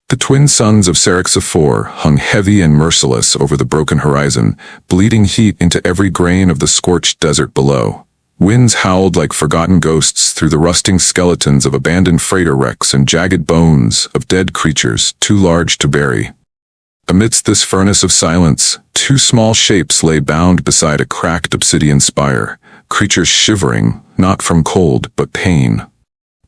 The twin suns of Seraxafor hung heavy and merciless over the broken horizon, bleeding heat into every grain of the scorched desert below. Winds howled like forgotten ghosts through the rusting skeletons of abandoned freighter wrecks and jagged bones of dead creatures too large to bury. Amidst this furnace of silence, two small shapes lay bound beside a cracked obsidian spire, creatures shivering, not from cold but pain.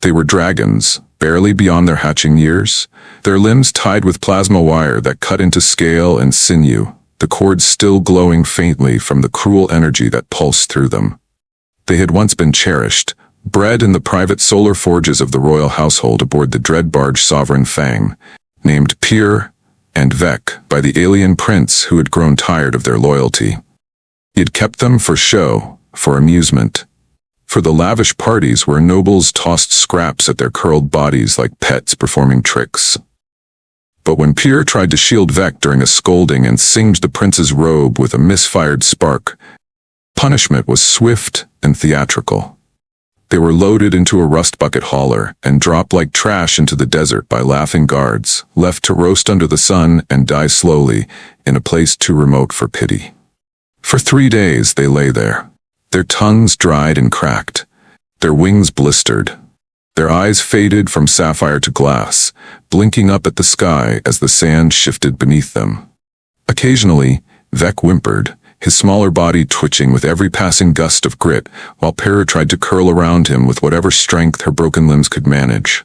They were dragons, barely beyond their hatching years, their limbs tied with plasma wire that cut into scale and sinew, the cords still glowing faintly from the cruel energy that pulsed through them. They had once been cherished, bred in the private solar forges of the royal household aboard the dread barge Sovereign Fang, named Pyr and Vec by the alien prince who had grown tired of their loyalty. He had kept them for show, for amusement, for the lavish parties where nobles tossed scraps at their curled bodies like pets performing tricks. But when Pyr tried to shield Vec during a scolding and singed the prince's robe with a misfired spark, punishment was swift and theatrical. They were loaded into a rust bucket hauler and dropped like trash into the desert by laughing guards, left to roast under the sun and die slowly in a place too remote for pity. For 3 days they lay there, their tongues dried and cracked, their wings blistered, their eyes faded from sapphire to glass, blinking up at the sky as the sand shifted beneath them. Occasionally, Vec whimpered, his smaller body twitching with every passing gust of grit, while Pyr tried to curl around him with whatever strength her broken limbs could manage.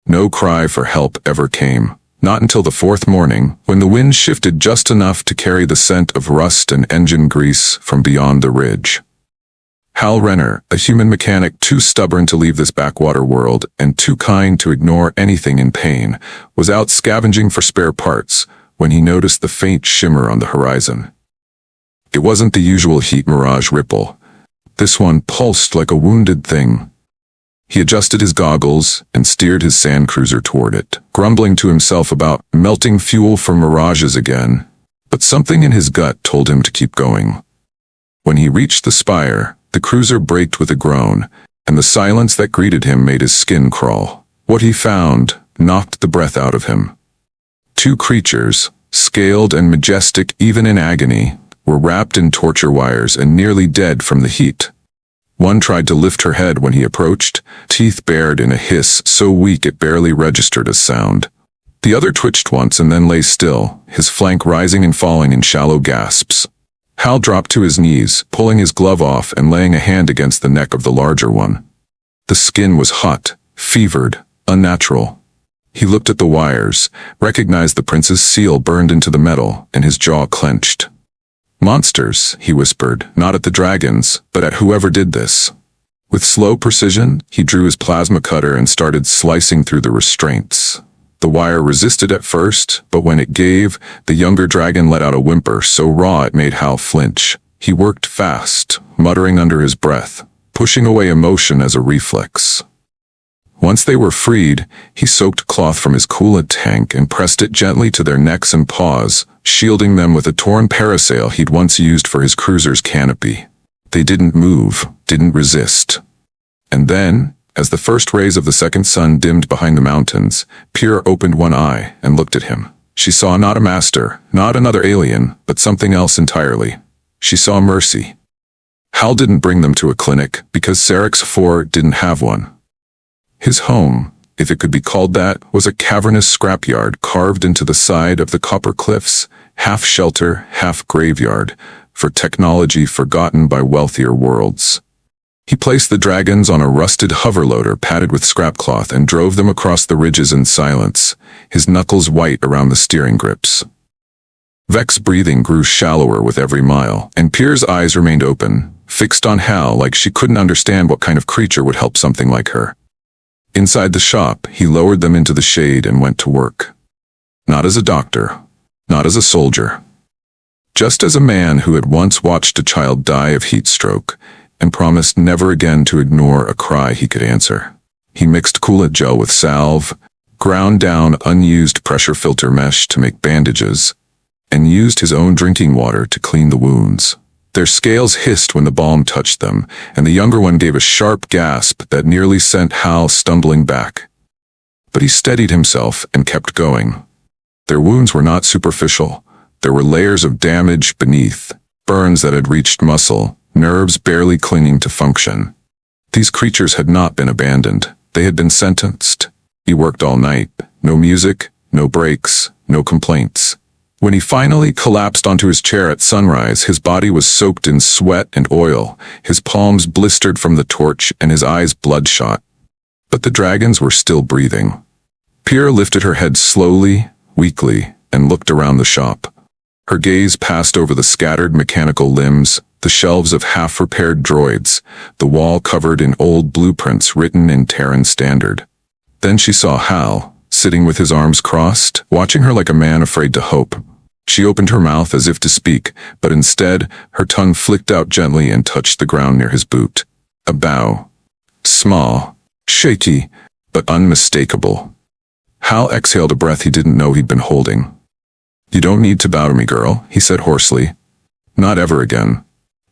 No cry for help ever came, not until the 4th morning, when the wind shifted just enough to carry the scent of rust and engine grease from beyond the ridge. Hal Renner, a human mechanic too stubborn to leave this backwater world and too kind to ignore anything in pain, was out scavenging for spare parts when he noticed the faint shimmer on the horizon. It wasn't the usual heat mirage ripple. This one pulsed like a wounded thing. He adjusted his goggles and steered his sand cruiser toward it, grumbling to himself about melting fuel for mirages again, but something in his gut told him to keep going. When he reached the spire, the cruiser braked with a groan, and the silence that greeted him made his skin crawl. What he found knocked the breath out of him. 2 creatures, scaled and majestic even in agony, were wrapped in torture wires and nearly dead from the heat. One tried to lift her head when he approached, teeth bared in a hiss so weak it barely registered as sound. The other twitched once and then lay still, his flank rising and falling in shallow gasps. Hal dropped to his knees, pulling his glove off and laying a hand against the neck of the larger one. The skin was hot, fevered, unnatural. He looked at the wires, recognized the prince's seal burned into the metal, and his jaw clenched. "Monsters," he whispered, not at the dragons, but at whoever did this. With slow precision, he drew his plasma cutter and started slicing through the restraints. The wire resisted at first, but when it gave, the younger dragon let out a whimper so raw it made Hal flinch. He worked fast, muttering under his breath, pushing away emotion as a reflex. Once they were freed, he soaked cloth from his coolant tank and pressed it gently to their necks and paws, shielding them with a torn parasail he'd once used for his cruiser's canopy. They didn't move, didn't resist. And then, as the first rays of the second sun dimmed behind the mountains, Pyr opened one eye and looked at him. She saw not a master, not another alien, but something else entirely. She saw mercy. Hal didn't bring them to a clinic because Seraxafor didn't have one. His home, if it could be called that, was a cavernous scrapyard carved into the side of the copper cliffs, half shelter, half graveyard, for technology forgotten by wealthier worlds. He placed the dragons on a rusted hoverloader padded with scrap cloth and drove them across the ridges in silence, his knuckles white around the steering grips. Vec's breathing grew shallower with every mile, and Pyr's eyes remained open, fixed on Hal like she couldn't understand what kind of creature would help something like her. Inside the shop, he lowered them into the shade and went to work. Not as a doctor, not as a soldier. Just as a man who had once watched a child die of heat stroke and promised never again to ignore a cry he could answer. He mixed coolant gel with salve, ground down unused pressure filter mesh to make bandages, and used his own drinking water to clean the wounds. Their scales hissed when the balm touched them, and the younger one gave a sharp gasp that nearly sent Hal stumbling back. But he steadied himself and kept going. Their wounds were not superficial. There were layers of damage beneath, burns that had reached muscle, nerves barely clinging to function. These creatures had not been abandoned. They had been sentenced. He worked all night. No music, no breaks, no complaints. When he finally collapsed onto his chair at sunrise, his body was soaked in sweat and oil, his palms blistered from the torch, and his eyes bloodshot. But the dragons were still breathing. Pierre lifted her head slowly, weakly, and looked around the shop. Her gaze passed over the scattered mechanical limbs, the shelves of half-repaired droids, the wall covered in old blueprints written in Terran standard. Then she saw Hal, sitting with his arms crossed, watching her like a man afraid to hope. She opened her mouth as if to speak, but instead, her tongue flicked out gently and touched the ground near his boot. A bow. Small, shaky, but unmistakable. Hal exhaled a breath he didn't know he'd been holding. "You don't need to bow to me, girl," he said hoarsely. "Not ever again."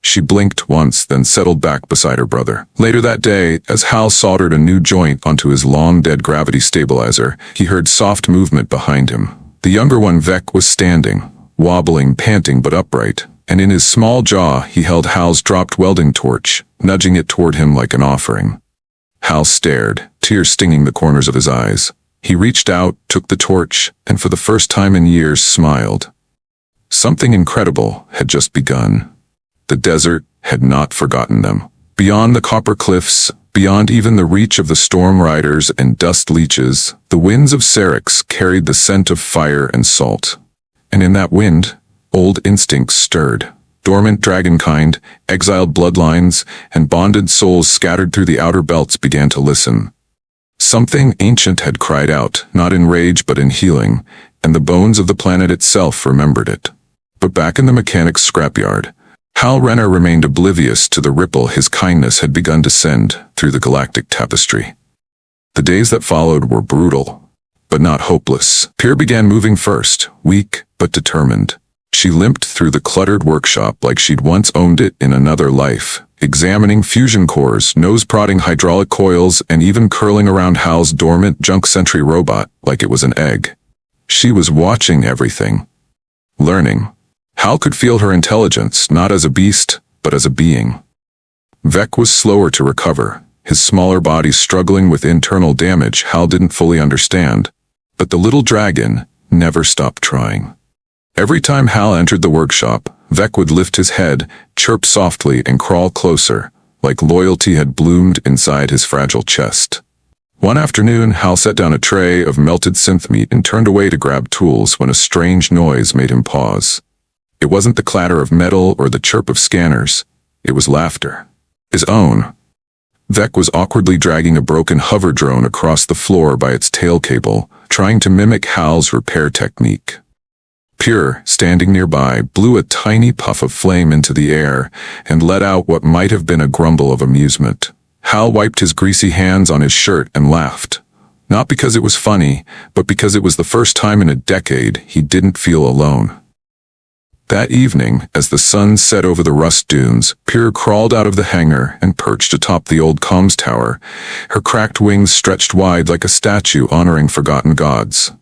She blinked once, then settled back beside her brother. Later that day, as Hal soldered a new joint onto his long-dead gravity stabilizer, he heard soft movement behind him. The younger one, Vec, was standing, wobbling, panting but upright, and in his small jaw he held Hal's dropped welding torch, nudging it toward him like an offering. Hal stared, tears stinging the corners of his eyes. He reached out, took the torch, and for the first time in years smiled. Something incredible had just begun. The desert had not forgotten them. Beyond the copper cliffs, beyond even the reach of the storm riders and dust leeches, the winds of Syrinx carried the scent of fire and salt. And in that wind, old instincts stirred. Dormant dragonkind, exiled bloodlines, and bonded souls scattered through the outer belts began to listen. Something ancient had cried out, not in rage but in healing, and the bones of the planet itself remembered it. But back in the mechanics' scrapyard, Hal Renner remained oblivious to the ripple his kindness had begun to send through the galactic tapestry. The days that followed were brutal, but not hopeless. Pierre began moving first, weak but determined. She limped through the cluttered workshop like she'd once owned it in another life, examining fusion cores, nose-prodding hydraulic coils, and even curling around Hal's dormant junk sentry robot like it was an egg. She was watching everything, learning. Hal could feel her intelligence, not as a beast, but as a being. Vec was slower to recover, his smaller body struggling with internal damage Hal didn't fully understand. But the little dragon never stopped trying. Every time Hal entered the workshop, Vec would lift his head, chirp softly, and crawl closer, like loyalty had bloomed inside his fragile chest. One afternoon, Hal set down a tray of melted synth meat and turned away to grab tools when a strange noise made him pause. It wasn't the clatter of metal or the chirp of scanners. It was laughter. His own. Vec was awkwardly dragging a broken hover drone across the floor by its tail cable, trying to mimic Hal's repair technique. Pierre, standing nearby, blew a tiny puff of flame into the air and let out what might have been a grumble of amusement. Hal wiped his greasy hands on his shirt and laughed. Not because it was funny, but because it was the first time in a decade he didn't feel alone. That evening, as the sun set over the rust dunes, Pierre crawled out of the hangar and perched atop the old comms tower, her cracked wings stretched wide like a statue honoring forgotten gods.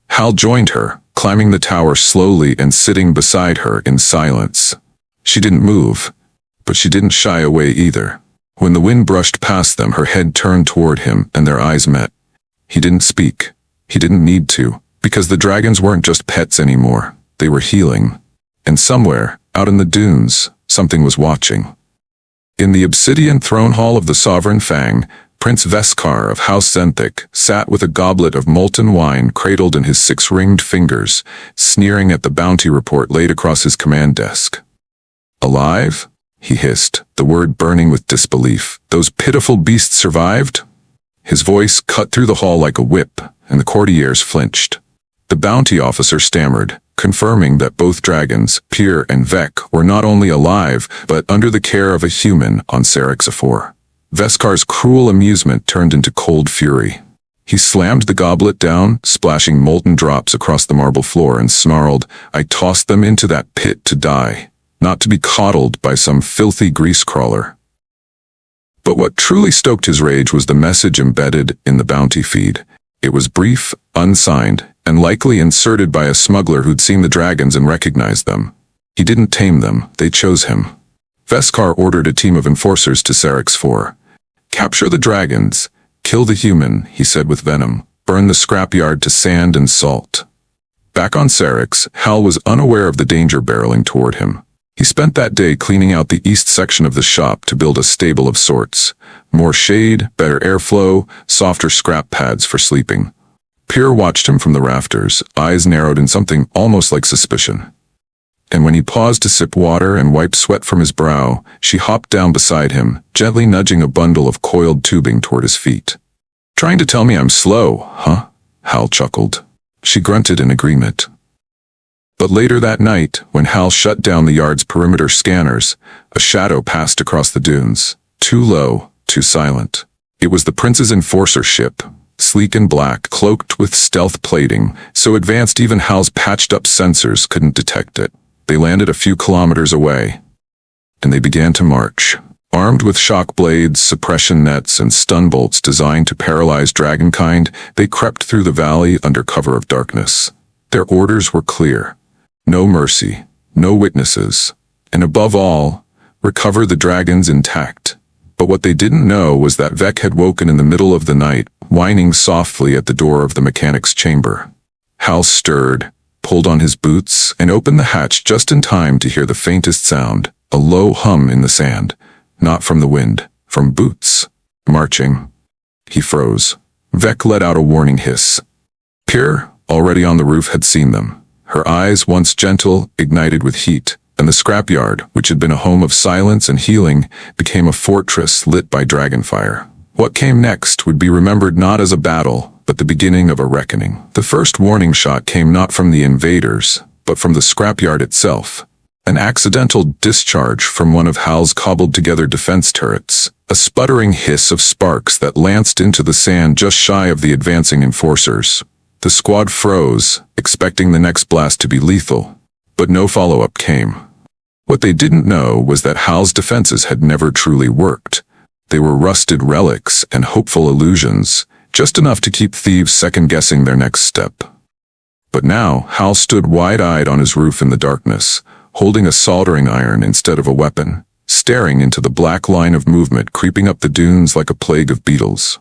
Hal joined her, climbing the tower slowly and sitting beside her in silence. She didn't move, but she didn't shy away either. When the wind brushed past them, her head turned toward him and their eyes met. He didn't speak. He didn't need to, because the dragons weren't just pets anymore. They were healing. And somewhere, out in the dunes, something was watching. In the obsidian throne hall of the Sovereign Fang, Prince Veskar of House Zenthic sat with a goblet of molten wine cradled in his 6-ringed fingers, sneering at the bounty report laid across his command desk. "Alive?" he hissed, the word burning with disbelief. "Those pitiful beasts survived?" His voice cut through the hall like a whip, and the courtiers flinched. The bounty officer stammered, confirming that both dragons, Pierre and Vec, were not only alive, but under the care of a human on Syrinx 4. Veskar's cruel amusement turned into cold fury. He slammed the goblet down, splashing molten drops across the marble floor, and snarled, "I tossed them into that pit to die, not to be coddled by some filthy grease crawler." But what truly stoked his rage was the message embedded in the bounty feed. It was brief, unsigned, and likely inserted by a smuggler who'd seen the dragons and recognized them. He didn't tame them, they chose him. Veskar ordered a team of enforcers to Sarex 4. Capture the dragons, kill the human, he said with venom, burn the scrapyard to sand and salt. Back on Sarex, Hal was unaware of the danger barreling toward him. He spent that day cleaning out the east section of the shop to build a stable of sorts. More shade, better airflow, softer scrap pads for sleeping. Pierre watched him from the rafters, eyes narrowed in something almost like suspicion. And when he paused to sip water and wipe sweat from his brow, she hopped down beside him, gently nudging a bundle of coiled tubing toward his feet. "Trying to tell me I'm slow, huh?" Hal chuckled. She grunted in agreement. But later that night, when Hal shut down the yard's perimeter scanners, a shadow passed across the dunes. Too low, too silent. It was the Prince's enforcer ship, sleek and black, cloaked with stealth plating, so advanced even Hal's patched-up sensors couldn't detect it. They landed a few kilometers away, and they began to march. Armed with shock blades, suppression nets, and stun bolts designed to paralyze dragonkind, they crept through the valley under cover of darkness. Their orders were clear. No mercy, no witnesses, and above all, recover the dragons intact. But what they didn't know was that Vec had woken in the middle of the night, whining softly at the door of the mechanic's chamber. Hal stirred, pulled on his boots, and opened the hatch just in time to hear the faintest sound, a low hum in the sand. Not from the wind, from boots. Marching. He froze. Vec let out a warning hiss. Pierre, already on the roof, had seen them. Her eyes, once gentle, ignited with heat, and the scrapyard, which had been a home of silence and healing, became a fortress lit by dragonfire. What came next would be remembered not as a battle, but the beginning of a reckoning. The first warning shot came not from the invaders, but from the scrapyard itself. An accidental discharge from one of Hal's cobbled-together defense turrets, a sputtering hiss of sparks that lanced into the sand just shy of the advancing enforcers. The squad froze, expecting the next blast to be lethal, but no follow-up came. What they didn't know was that Hal's defenses had never truly worked. They were rusted relics and hopeful illusions, just enough to keep thieves second-guessing their next step. But now, Hal stood wide-eyed on his roof in the darkness, holding a soldering iron instead of a weapon, staring into the black line of movement creeping up the dunes like a plague of beetles.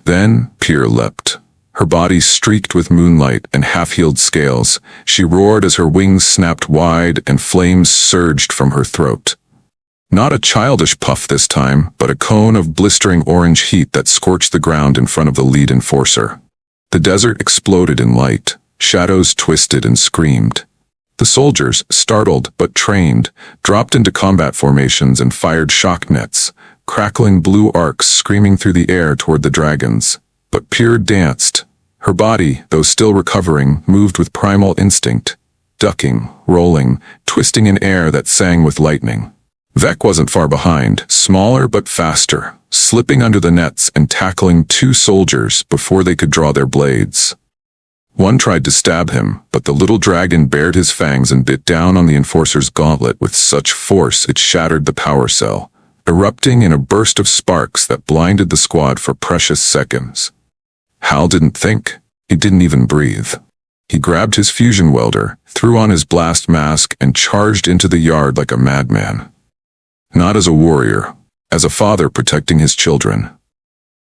Then Pierre leapt. Her body streaked with moonlight and half-healed scales. She roared as her wings snapped wide and flames surged from her throat. Not a childish puff this time, but a cone of blistering orange heat that scorched the ground in front of the lead enforcer. The desert exploded in light. Shadows twisted and screamed. The soldiers, startled but trained, dropped into combat formations and fired shock nets, crackling blue arcs screaming through the air toward the dragons. But Pierre danced. Her body, though still recovering, moved with primal instinct, ducking, rolling, twisting in air that sang with lightning. Vec wasn't far behind, smaller but faster, slipping under the nets and tackling two soldiers before they could draw their blades. One tried to stab him, but the little dragon bared his fangs and bit down on the enforcer's gauntlet with such force it shattered the power cell, erupting in a burst of sparks that blinded the squad for precious seconds. Hal didn't think. He didn't even breathe. He grabbed his fusion welder, threw on his blast mask, and charged into the yard like a madman. Not as a warrior, as a father protecting his children.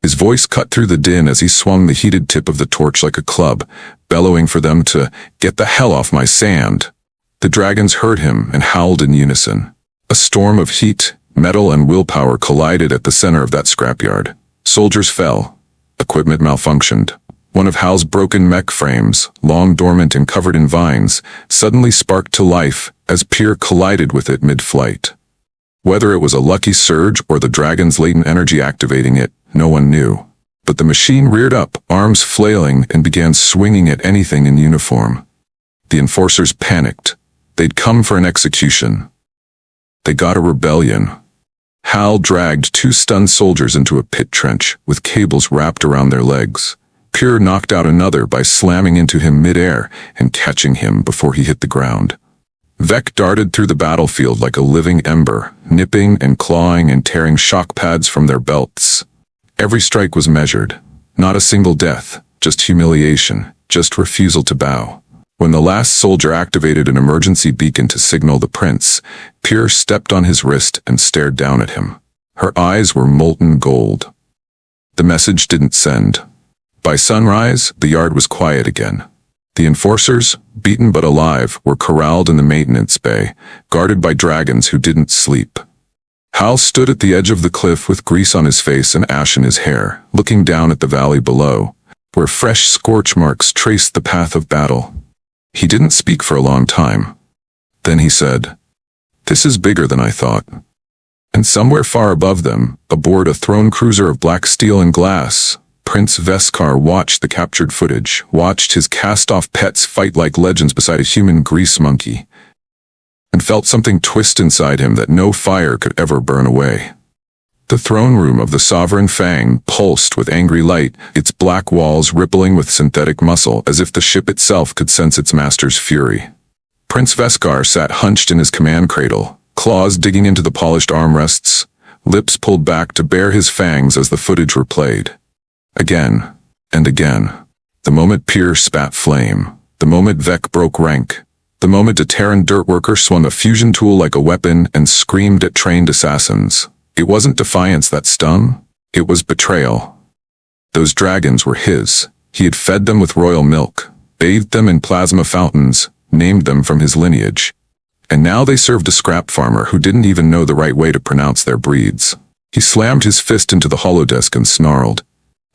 His voice cut through the din as he swung the heated tip of the torch like a club, bellowing for them to get the hell off my sand. The dragons heard him and howled in unison. A storm of heat, metal, and willpower collided at the center of that scrapyard. Soldiers fell. Equipment malfunctioned. One of Hal's broken mech frames, long dormant and covered in vines, suddenly sparked to life as Pierre collided with it mid-flight. Whether it was a lucky surge or the dragon's latent energy activating it, no one knew. But the machine reared up, arms flailing, and began swinging at anything in uniform. The enforcers panicked. They'd come for an execution. They got a rebellion. Hal dragged two stunned soldiers into a pit trench, with cables wrapped around their legs. Pierre knocked out another by slamming into him mid-air and catching him before he hit the ground. Vec darted through the battlefield like a living ember, nipping and clawing and tearing shock pads from their belts. Every strike was measured. Not a single death, just humiliation, just refusal to bow. When the last soldier activated an emergency beacon to signal the prince, Pierre stepped on his wrist and stared down at him. Her eyes were molten gold. The message didn't send. By sunrise, the yard was quiet again. The enforcers, beaten but alive, were corralled in the maintenance bay, guarded by dragons who didn't sleep. Hal stood at the edge of the cliff with grease on his face and ash in his hair, looking down at the valley below, where fresh scorch marks traced the path of battle. He didn't speak for a long time. Then he said, "This is bigger than I thought." And somewhere far above them, aboard a throne cruiser of black steel and glass, Prince Veskar watched the captured footage, watched his cast-off pets fight like legends beside a human grease monkey, and felt something twist inside him that no fire could ever burn away. The throne room of the Sovereign Fang pulsed with angry light, its black walls rippling with synthetic muscle as if the ship itself could sense its master's fury. Prince Veskar sat hunched in his command cradle, claws digging into the polished armrests, lips pulled back to bare his fangs as the footage replayed. Again and again. The moment Pierre spat flame, the moment Vec broke rank, the moment a Terran dirt worker swung a fusion tool like a weapon and screamed at trained assassins. It wasn't defiance that stung, it was betrayal. Those dragons were his. He had fed them with royal milk, bathed them in plasma fountains, named them from his lineage. And now they served a scrap farmer who didn't even know the right way to pronounce their breeds. He slammed his fist into the holodesk and snarled,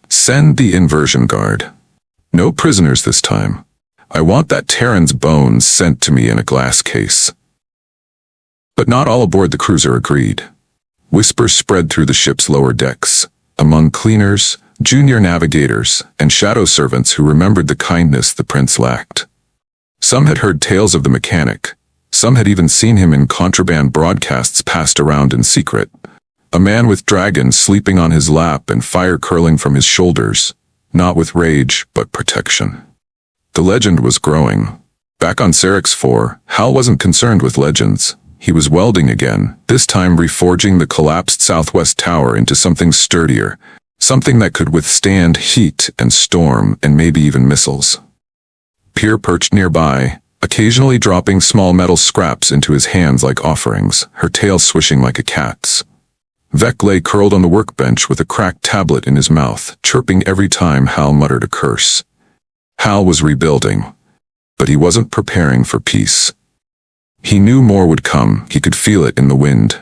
"Send the inversion guard. No prisoners this time. I want that Terran's bones sent to me in a glass case." But not all aboard the cruiser agreed. Whispers spread through the ship's lower decks, among cleaners, junior navigators, and shadow servants who remembered the kindness the prince lacked. Some had heard tales of the mechanic. Some had even seen him in contraband broadcasts passed around in secret. A man with dragons sleeping on his lap and fire curling from his shoulders, not with rage, but protection. The legend was growing. Back on Sarix 4, Hal wasn't concerned with legends. He was welding again, this time reforging the collapsed southwest tower into something sturdier, something that could withstand heat and storm and maybe even missiles. Pierre perched nearby, occasionally dropping small metal scraps into his hands like offerings, her tail swishing like a cat's. Vec lay curled on the workbench with a cracked tablet in his mouth, chirping every time Hal muttered a curse. Hal was rebuilding, but he wasn't preparing for peace. He knew more would come, he could feel it in the wind.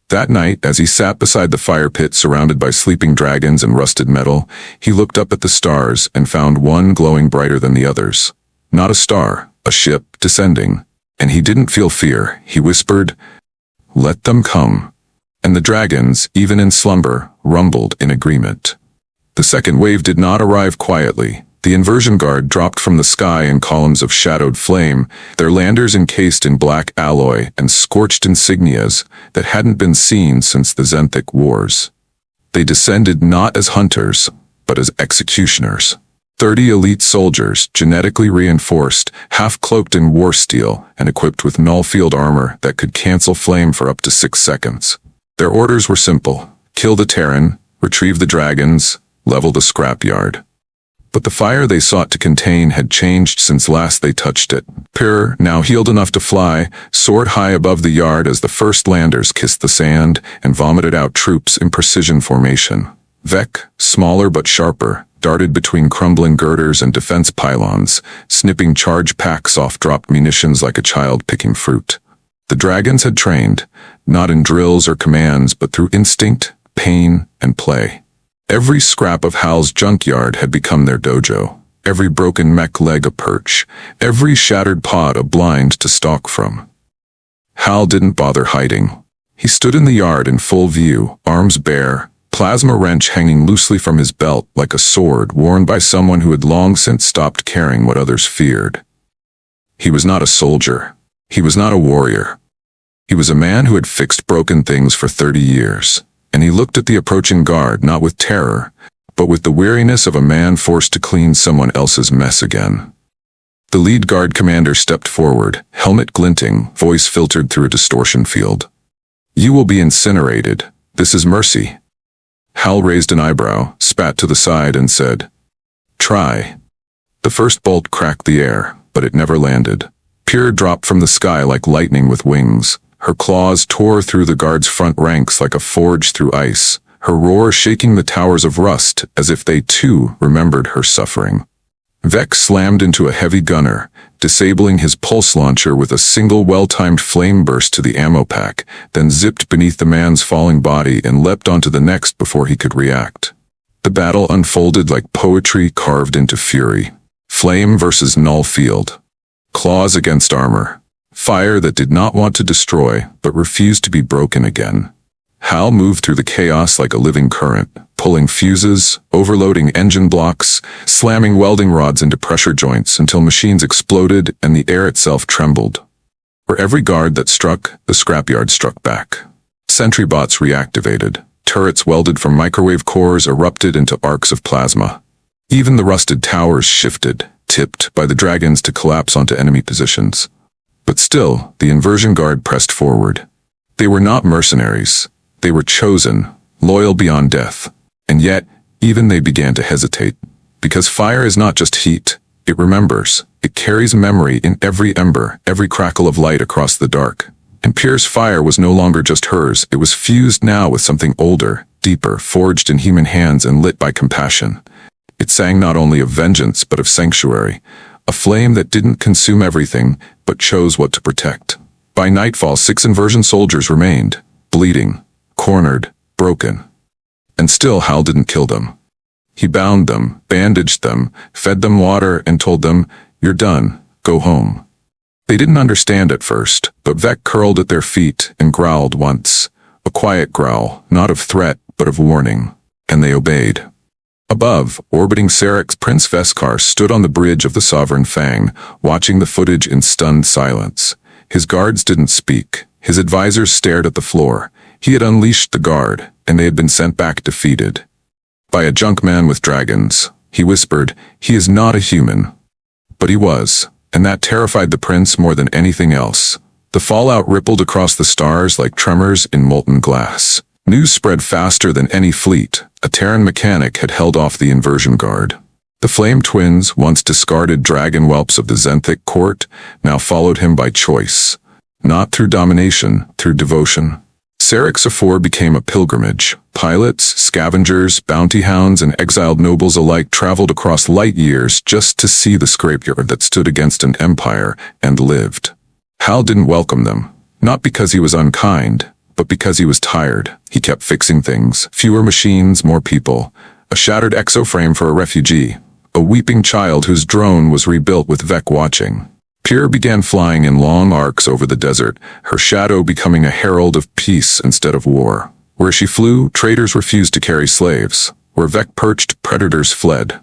That night, as he sat beside the fire pit surrounded by sleeping dragons and rusted metal, he looked up at the stars and found one glowing brighter than the others. Not a star, a ship descending. And he didn't feel fear. He whispered, "Let them come." And the dragons, even in slumber, rumbled in agreement. The second wave did not arrive quietly. The inversion guard dropped from the sky in columns of shadowed flame, their landers encased in black alloy and scorched insignias that hadn't been seen since the Zenthic Wars. They descended not as hunters, but as executioners. 30 elite soldiers, genetically reinforced, half-cloaked in war steel, and equipped with null-field armor that could cancel flame for up to 6 seconds. Their orders were simple: kill the Terran, retrieve the dragons, level the scrapyard. But the fire they sought to contain had changed since last they touched it. Pierre, now healed enough to fly, soared high above the yard as the first landers kissed the sand and vomited out troops in precision formation. Vec, smaller but sharper, darted between crumbling girders and defense pylons, snipping charge packs off dropped munitions like a child picking fruit. The dragons had trained, not in drills or commands, but through instinct, pain, and play. Every scrap of Hal's junkyard had become their dojo, every broken mech leg a perch, every shattered pod a blind to stalk from. Hal didn't bother hiding. He stood in the yard in full view, arms bare, plasma wrench hanging loosely from his belt like a sword worn by someone who had long since stopped caring what others feared. He was not a soldier. He was not a warrior. He was a man who had fixed broken things for 30 years. And he looked at the approaching guard not with terror, but with the weariness of a man forced to clean someone else's mess again. The lead guard commander stepped forward, helmet glinting, voice filtered through a distortion field. "You will be incinerated. This is mercy." Hal raised an eyebrow, spat to the side, and said, Try. The first bolt cracked the air, but it never landed. Pure dropped from the sky like lightning with wings. Her claws tore through the guards' front ranks like a forge through ice, her roar shaking the towers of rust as if they too remembered her suffering. Vec slammed into a heavy gunner, disabling his pulse launcher with a single well-timed flame burst to the ammo pack, then zipped beneath the man's falling body and leapt onto the next before he could react. The battle unfolded like poetry carved into fury. Flame versus null field. Claws against armor. Fire that did not want to destroy, but refused to be broken again. Hal moved through the chaos like a living current, pulling fuses, overloading engine blocks, slamming welding rods into pressure joints until machines exploded and the air itself trembled. For every guard that struck, the scrapyard struck back. Sentry bots reactivated. Turrets welded from microwave cores erupted into arcs of plasma. Even the rusted towers shifted, tipped by the dragons to collapse onto enemy positions. But still, the inversion guard pressed forward. They were not mercenaries. They were chosen, loyal beyond death. And yet, even they began to hesitate. Because fire is not just heat. It remembers. It carries memory in every ember, every crackle of light across the dark. And Pierre's fire was no longer just hers. It was fused now with something older, deeper, forged in human hands and lit by compassion. It sang not only of vengeance, but of sanctuary. A flame that didn't consume everything, but chose what to protect. By nightfall, 6 inversion soldiers remained, bleeding, cornered, broken. And still Hal didn't kill them. He bound them, bandaged them, fed them water, and told them, "You're done, go home." They didn't understand at first, but Vec curled at their feet and growled once. A quiet growl, not of threat, but of warning. And they obeyed. Above, orbiting Sarek's Prince Veskar stood on the bridge of the Sovereign Fang, watching the footage in stunned silence. His guards didn't speak. His advisors stared at the floor. He had unleashed the guard, and they had been sent back defeated. By a junk man with dragons. He whispered, "He is not a human." But he was, and that terrified the prince more than anything else. The fallout rippled across the stars like tremors in molten glass. News spread faster than any fleet. A Terran mechanic had held off the inversion guard. The Flame Twins, once discarded dragon whelps of the Zenthic court, now followed him by choice. Not through domination, through devotion. Sarek Safor became a pilgrimage. Pilots, scavengers, bounty hounds, and exiled nobles alike traveled across light years just to see the scrapyard that stood against an empire and lived. Hal didn't welcome them, not because he was unkind, but because he was tired. He kept fixing things. Fewer machines, more people. A shattered exoframe for a refugee. A weeping child whose drone was rebuilt with Vec watching. Pierre began flying in long arcs over the desert, her shadow becoming a herald of peace instead of war. Where she flew, traders refused to carry slaves. Where Vec perched, predators fled.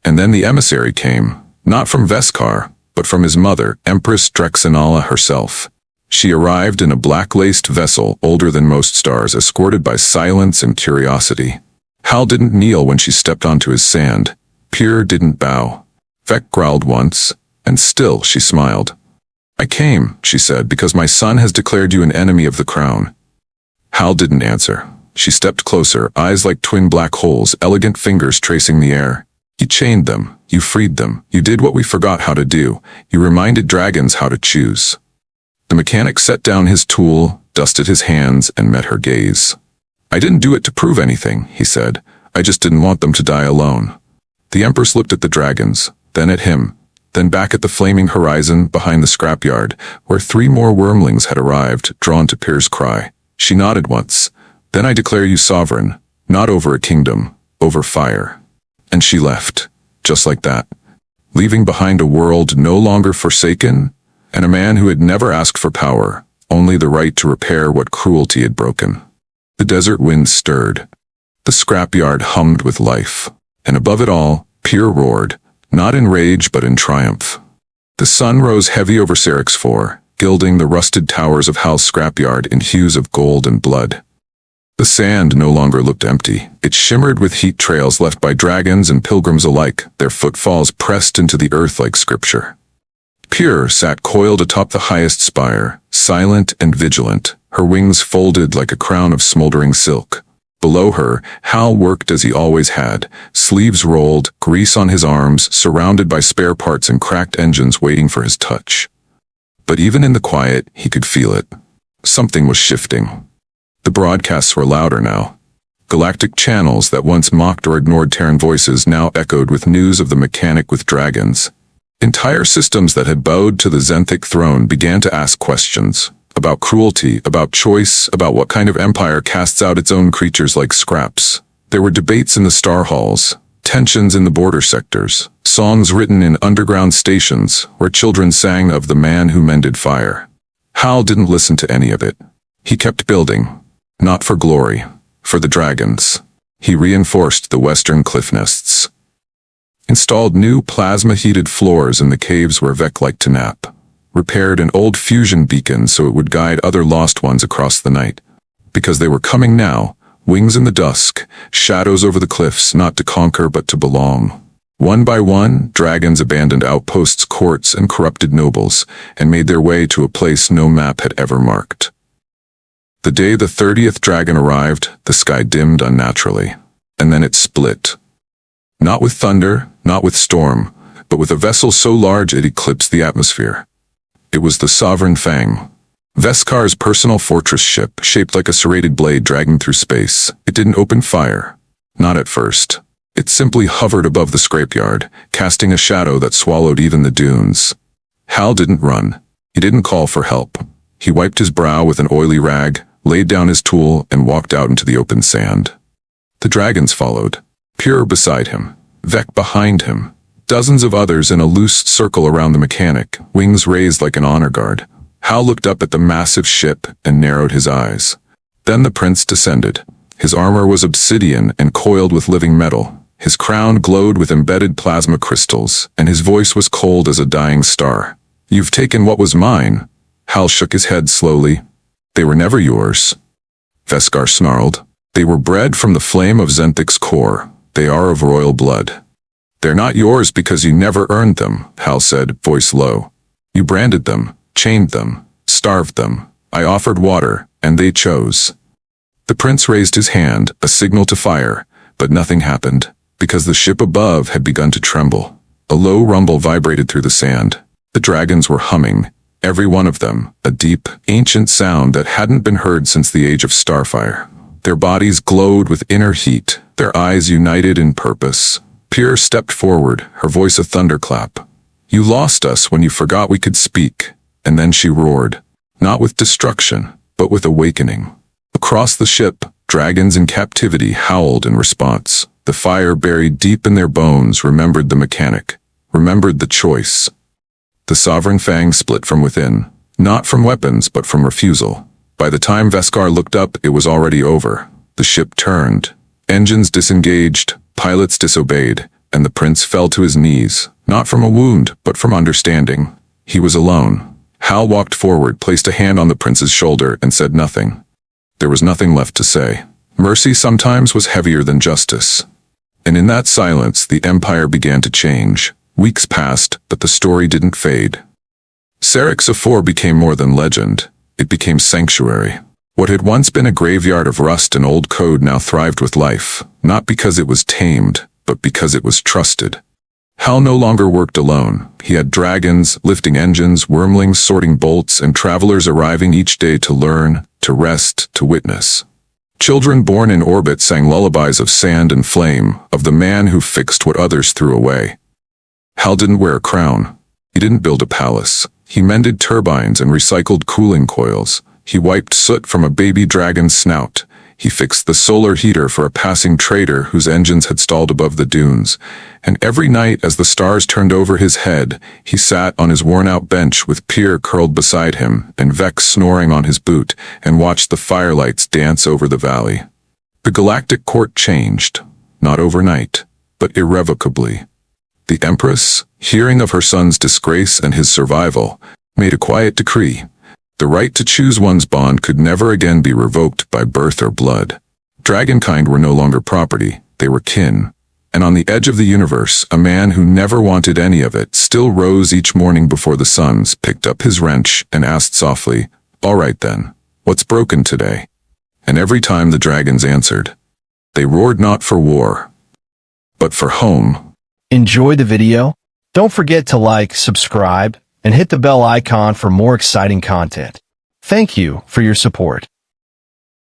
And then the emissary came, not from Veskar, but from his mother, Empress Drexenala herself. She arrived in a black-laced vessel older than most stars, escorted by silence and curiosity. Hal didn't kneel when she stepped onto his sand. Pierre didn't bow. Vec growled once, and still she smiled. "I came," she said, "because my son has declared you an enemy of the crown." Hal didn't answer. She stepped closer, eyes like twin black holes, elegant fingers tracing the air. "You chained them. You freed them. You did what we forgot how to do. You reminded dragons how to choose." The mechanic set down his tool, dusted his hands, and met her gaze. "I didn't do it to prove anything," he said. "I just didn't want them to die alone." The Empress looked at the dragons, then at him, then back at the flaming horizon behind the scrapyard, where 3 more wormlings had arrived, drawn to Pierre's cry. She nodded once. "Then I declare you sovereign, not over a kingdom, over fire." And she left, just like that, leaving behind a world no longer forsaken, and a man who had never asked for power, only the right to repair what cruelty had broken. The desert winds stirred. The scrapyard hummed with life. And above it all, Pierre roared, not in rage but in triumph. The sun rose heavy over Sarek's Four, gilding the rusted towers of Hal's scrapyard in hues of gold and blood. The sand no longer looked empty. It shimmered with heat trails left by dragons and pilgrims alike, their footfalls pressed into the earth like scripture. Pierre sat coiled atop the highest spire, silent and vigilant, her wings folded like a crown of smoldering silk. Below her, Hal worked as he always had, sleeves rolled, grease on his arms, surrounded by spare parts and cracked engines waiting for his touch. But even in the quiet, he could feel it. Something was shifting. The broadcasts were louder now. Galactic channels that once mocked or ignored Terran voices now echoed with news of the mechanic with dragons. Entire systems that had bowed to the Zenthic throne began to ask questions. About cruelty, about choice, about what kind of empire casts out its own creatures like scraps. There were debates in the star halls, tensions in the border sectors, songs written in underground stations where children sang of the man who mended fire. Hal didn't listen to any of it. He kept building, not for glory, for the dragons. He reinforced the western cliff nests. Installed new plasma-heated floors in the caves where Vec liked to nap. Repaired an old fusion beacon so it would guide other lost ones across the night. Because they were coming now, wings in the dusk, shadows over the cliffs, not to conquer but to belong. One by one, dragons abandoned outposts, courts, and corrupted nobles, and made their way to a place no map had ever marked. The day the 30th dragon arrived, the sky dimmed unnaturally, and then it split. Not with thunder, not with storm, but with a vessel so large it eclipsed the atmosphere. It was the Sovereign Fang. Veskar's personal fortress ship, shaped like a serrated blade dragging through space. It didn't open fire. Not at first. It simply hovered above the scrapyard, casting a shadow that swallowed even the dunes. Hal didn't run. He didn't call for help. He wiped his brow with an oily rag, laid down his tool, and walked out into the open sand. The dragons followed. Pure beside him. Vec behind him. Dozens of others in a loose circle around the mechanic, wings raised like an honor guard. Hal looked up at the massive ship and narrowed his eyes. Then the prince descended. His armor was obsidian and coiled with living metal. His crown glowed with embedded plasma crystals, and his voice was cold as a dying star. "You've taken what was mine." Hal shook his head slowly. "They were never yours." Veskar snarled. "They were bred from the flame of Zenthic's core. They are of royal blood." "They're not yours because you never earned them," Hal said, voice low. "You branded them, chained them, starved them. I offered water, and they chose." The prince raised his hand, a signal to fire, but nothing happened, because the ship above had begun to tremble. A low rumble vibrated through the sand. The dragons were humming, every one of them, a deep, ancient sound that hadn't been heard since the age of starfire. Their bodies glowed with inner heat, their eyes united in purpose. Pyrrh stepped forward, her voice a thunderclap. "You lost us when you forgot we could speak." And then she roared, not with destruction, but with awakening. Across the ship, dragons in captivity howled in response. The fire buried deep in their bones remembered the mechanic, remembered the choice. The Sovereign Fang split from within, not from weapons but from refusal. By the time Veskar looked up, it was already over. The ship turned. Engines disengaged, pilots disobeyed, and the prince fell to his knees, not from a wound, but from understanding. He was alone. Hal walked forward, placed a hand on the prince's shoulder, and said nothing. There was nothing left to say. Mercy sometimes was heavier than justice. And in that silence, the empire began to change. Weeks passed, but the story didn't fade. Serix IV became more than legend. It became sanctuary. What had once been a graveyard of rust and old code now thrived with life, not because it was tamed, but because it was trusted. Hal no longer worked alone. He had dragons, lifting engines, wormlings sorting bolts, and travelers arriving each day to learn, to rest, to witness. Children born in orbit sang lullabies of sand and flame, of the man who fixed what others threw away. Hal didn't wear a crown. He didn't build a palace. He mended turbines and recycled cooling coils. He wiped soot from a baby dragon's snout. He fixed the solar heater for a passing trader whose engines had stalled above the dunes. And every night as the stars turned over his head, he sat on his worn-out bench with Pyrrh curled beside him and Vex snoring on his boot and watched the firelights dance over the valley. The galactic court changed, not overnight, but irrevocably. The Empress, hearing of her son's disgrace and his survival, made a quiet decree. The right to choose one's bond could never again be revoked by birth or blood. Dragonkind were no longer property, they were kin. And on the edge of the universe, a man who never wanted any of it still rose each morning before the suns, picked up his wrench, and asked softly, "All right then, what's broken today?" And every time the dragons answered, They roared not for war, but for home. Enjoy the video? Don't forget to like, subscribe, and hit the bell icon for more exciting content. Thank you for your support.